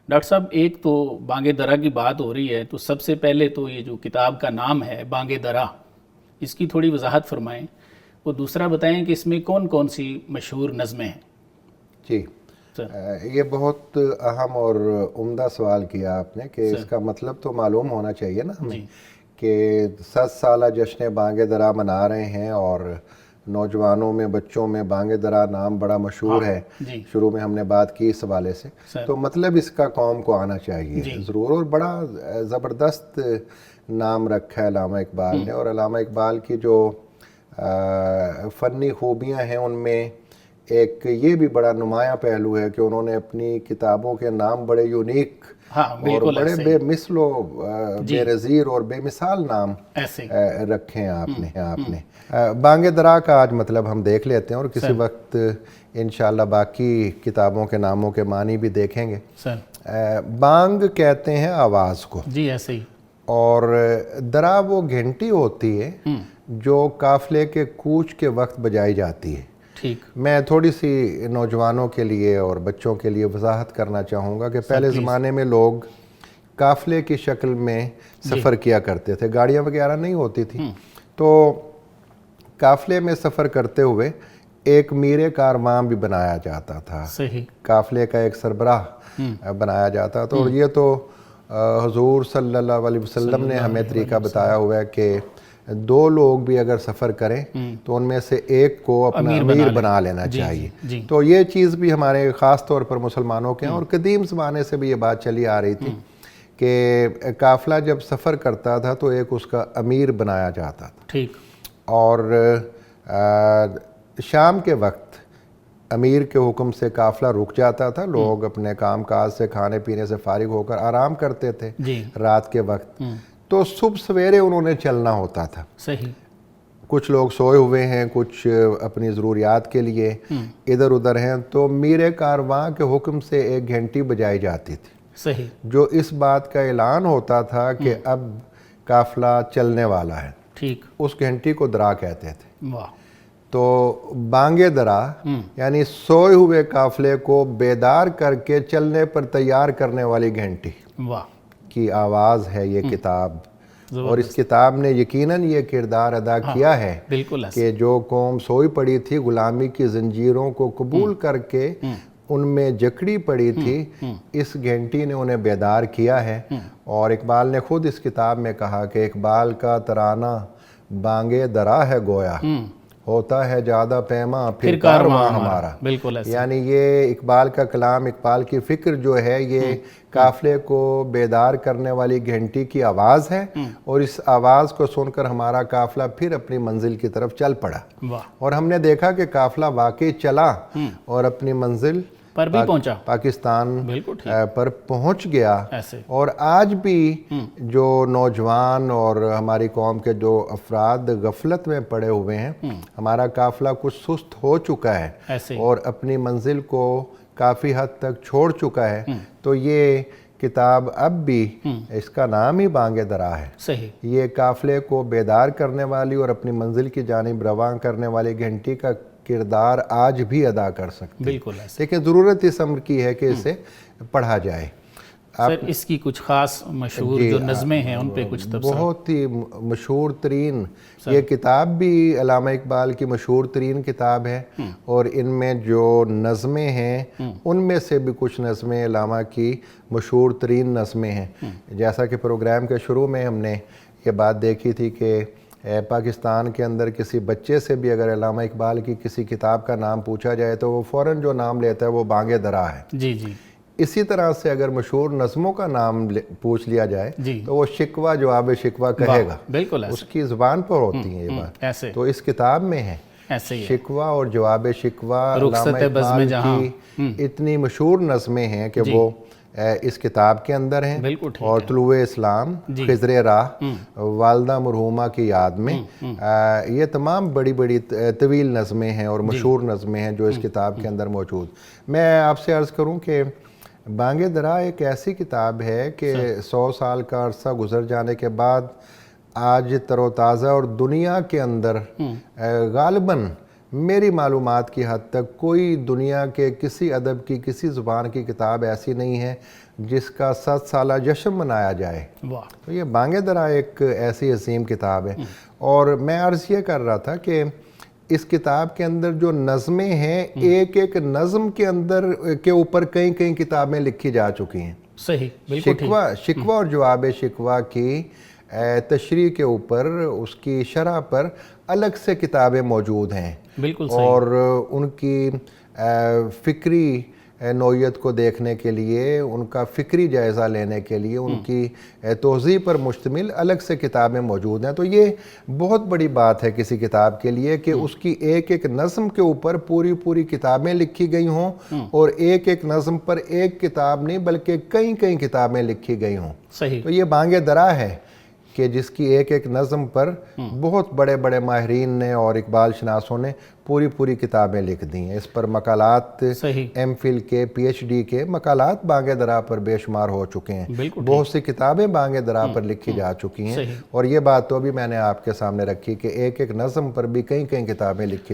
Doctor صاحب ایک تو بانگ درا کی بات ہو رہی ہے، تو سب سے پہلے تو یہ جو کتاب کا نام ہے بانگ درا، اس کی تھوڑی وضاحت فرمائیں. وہ دوسرا بتائیں کہ اس میں کون کون سی مشہور نظمیں ہیں. جی سر یہ بہت اہم اور عمدہ سوال کیا آپ نے کہ اس کا مطلب تو معلوم ہونا چاہیے نا ہمیں جی کہ 7 سالہ جشن بانگ درا منا رہے ہیں اور نوجوانوں میں بچوں میں بانگ درا نام بڑا مشہور ہے. جی شروع میں ہم نے بات کی اس حوالے سے، سر تو مطلب اس کا قوم کو آنا چاہیے ضرور. اور بڑا زبردست نام رکھا ہے علامہ اقبال نے، اور علامہ اقبال کی جو فنی خوبیاں ہیں ان میں ایک یہ بھی بڑا نمایاں پہلو ہے کہ انہوں نے اپنی کتابوں کے نام بڑے یونیک ہاں اور بالکل بڑے ایسے بے مثل و بے نظیر اور بے مثال نام ایسے رکھے ہیں آپ نے. بانگ درا کا آج مطلب ہم دیکھ لیتے ہیں اور کسی وقت انشاءاللہ باقی کتابوں کے ناموں کے معنی بھی دیکھیں گے. سر بانگ کہتے ہیں آواز کو، جی ایسے ہی. اور درا وہ گھنٹی ہوتی ہے جو قافلے کے کوچ کے وقت بجائی جاتی ہے. ٹھیک. میں تھوڑی سی نوجوانوں کے لیے اور بچوں کے لیے وضاحت کرنا چاہوں گا کہ پہلے زمانے میں لوگ قافلے کی شکل میں سفر کیا کرتے تھے، گاڑیاں وغیرہ نہیں ہوتی تھی، تو قافلے میں سفر کرتے ہوئے ایک میر کارواں بھی بنایا جاتا تھا، صحیح. قافلے کا ایک سربراہ بنایا جاتا تھا. اور یہ تو حضور صلی اللہ علیہ وسلم نے ہمیں طریقہ بتایا ہوا ہے کہ 2 لوگ بھی اگر سفر کریں تو ان میں سے ایک کو اپنا امیر بنا لینا چاہیے. تو یہ چیز بھی ہمارے خاص طور پر مسلمانوں کے ہیں، اور قدیم زمانے سے بھی یہ بات چلی آ رہی تھی کہ قافلہ جب سفر کرتا تھا تو ایک اس کا امیر بنایا جاتا تھا. ٹھیک. اور شام کے وقت امیر کے حکم سے قافلہ رک جاتا تھا، لوگ اپنے کام کاج سے کھانے پینے سے فارغ ہو کر آرام کرتے تھے رات کے وقت. تو صبح سویرے انہوں نے چلنا ہوتا تھا. صحیح. کچھ لوگ سوئے ہوئے ہیں، کچھ اپنی ضروریات کے لیے ادھر ادھر ہیں، تو میر کارواں کے حکم سے ایک گھنٹی بجائی جاتی تھی. صحیح. جو اس بات کا اعلان ہوتا تھا کہ اب قافلہ چلنے والا ہے. ٹھیک. اس گھنٹی کو درا کہتے تھے. واہ. تو بانگ درا یعنی سوئے ہوئے قافلے کو بیدار کر کے چلنے پر تیار کرنے والی گھنٹی واہ کی آواز ہے یہ کتاب. اور اس کتاب نے یقیناً یہ کردار ادا کیا ہے بالکل کہ جو قوم سوئی پڑی تھی، غلامی کی زنجیروں کو قبول کر کے ان میں جکڑی پڑی تھی، اس گھنٹی نے انہیں بیدار کیا ہے. اور اقبال نے خود اس کتاب میں کہا کہ اقبال کا ترانہ بانگ درا ہے گویا، ہوتا ہے زیادہ پیما پھر کارواں ہمارا. بالکل ایسے. یعنی یہ اقبال کا کلام، اقبال کی فکر جو ہے یہ قافلے کو بیدار کرنے والی گھنٹی کی آواز ہے، اور اس آواز کو سن کر ہمارا قافلہ پھر اپنی منزل کی طرف چل پڑا. اور ہم نے دیکھا کہ قافلہ واقعی چلا اور اپنی منزل پر بھی پہنچا، پاکستان پر پہنچ گیا. ایسے. اور آج بھی جو نوجوان اور ہماری قوم کے جو افراد غفلت میں پڑے ہوئے ہیں، ہمارا قافلہ کچھ سست ہو چکا ہے ایسے. اور اپنی منزل کو کافی حد تک چھوڑ چکا ہے، تو یہ کتاب اب بھی اس کا نام ہی بانگ درا ہے. صحیح. یہ قافلے کو بیدار کرنے والی اور اپنی منزل کی جانب رواں کرنے والی گھنٹی کا کردار آج بھی ادا کر سکتے. بالکل ایسے. لیکن ضرورت اس امر کی ہے کہ اسے پڑھا جائے. سر اس کی کچھ خاص مشہور جو نظمیں ہیں ان پہ کچھ تبصرہ. بہت ہی مشہور ترین یہ کتاب بھی علامہ اقبال کی مشہور ترین کتاب ہے، اور ان میں جو نظمیں ہیں ان میں سے بھی کچھ نظمیں علامہ کی مشہور ترین نظمیں ہیں. جیسا کہ پروگرام کے شروع میں ہم نے یہ بات دیکھی تھی کہ پاکستان کے اندر کسی بچے سے بھی اگر علامہ اقبال کی کسی کتاب کا نام پوچھا جائے تو وہ فوراً جو نام لیتا ہے وہ بانگ درا ہے. جی جی. اسی طرح سے اگر مشہور نظموں کا نام پوچھ لیا جائے تو وہ شکوہ جواب شکوہ کہے گا. بالکل اس کی زبان پر ہوتی ہیں یہ بات. ایسے. تو اس کتاب میں ہے شکوہ اور جواب شکوہ. علامہ اقبال کی اتنی مشہور نظمیں ہیں کہ وہ اس کتاب کے اندر ہیں. اور طلوع اسلام، خضر راہ، والدہ مرحومہ کی یاد میں، یہ تمام بڑی بڑی طویل نظمیں ہیں اور مشہور نظمیں ہیں جو اس کتاب کے اندر موجود. میں آپ سے عرض کروں کہ بانگ درا ایک ایسی کتاب ہے کہ 100 سال کا عرصہ گزر جانے کے بعد آج تر و تازہ اور دنیا کے اندر غالباً میری معلومات کی حد تک کوئی دنیا کے کسی ادب کی کسی زبان کی کتاب ایسی نہیں ہے جس کا 7 سالہ جشن منایا جائے. تو یہ بانگ درا ایک ایسی عظیم کتاب ہے. اور میں عرض یہ کر رہا تھا کہ اس کتاب کے اندر جو نظمیں ہیں، ایک ایک نظم کے اندر کے اوپر کئی کتابیں لکھی جا چکی ہیں. صحیح، بالکل. شکوہ اور جواب شکوہ کی تشریح کے اوپر، اس کی شرح پر الگ سے کتابیں موجود ہیں. بالکل. اور ان کی فکری نوعیت کو دیکھنے کے لیے، ان کا فکری جائزہ لینے کے لیے، ان کی توضیح پر مشتمل الگ سے کتابیں موجود ہیں. تو یہ بہت بڑی بات ہے کسی کتاب کے لیے کہ اس کی ایک ایک نظم کے اوپر پوری کتابیں لکھی گئی ہوں، اور ایک ایک نظم پر ایک کتاب نہیں بلکہ کئی کتابیں لکھی گئی ہوں. صحیح. تو یہ بانگ درا ہے کہ جس کی ایک ایک نظم پر بہت بڑے ماہرین نے اور اقبال شناسوں نے پوری کتابیں لکھ دی ہیں. اس پر مقالات، ایم فل کے، پی ایچ ڈی کے مقالات بانگ درا پر بے شمار ہو چکے ہیں. بہت سی کتابیں بانگ درا پر لکھی جا چکی ہیں. اور یہ بات تو بھی میں نے آپ کے سامنے رکھی کہ ایک ایک نظم پر بھی کئی کتابیں لکھی